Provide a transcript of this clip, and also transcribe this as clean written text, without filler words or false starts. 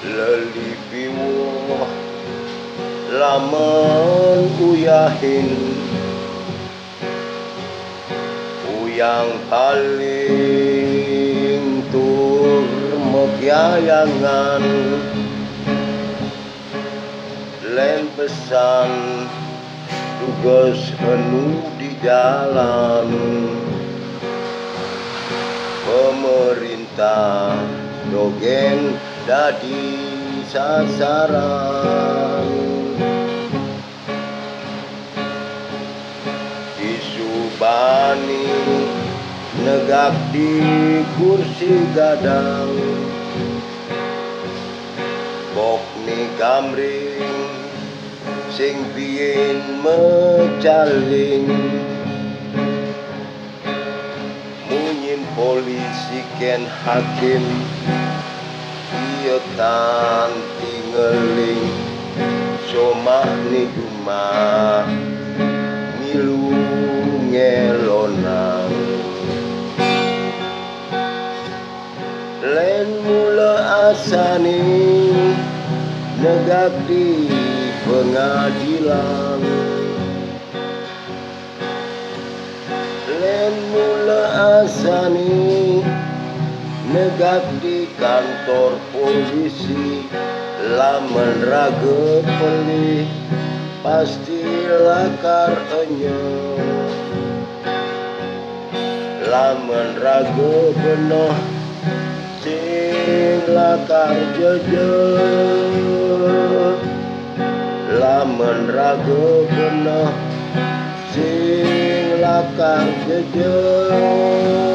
Lelipiwo lamun uyahin uyang paling tur megyayangan len pesan tugas anu di jalan pemerintah dogeng dadi sasaran disubani negak di kursi gadang bok ni gamring sing biyen mecaling munyin polisi ken hakim kan tingeling somah ni rumah milu ngelonang len mula asani negak di pengadilan len mula asani negak di kantor polisi lamun raga pelih pasti lakar enyeh lamun raga benoh sing lakar jejeh lamun raga benoh sing lakar jejeh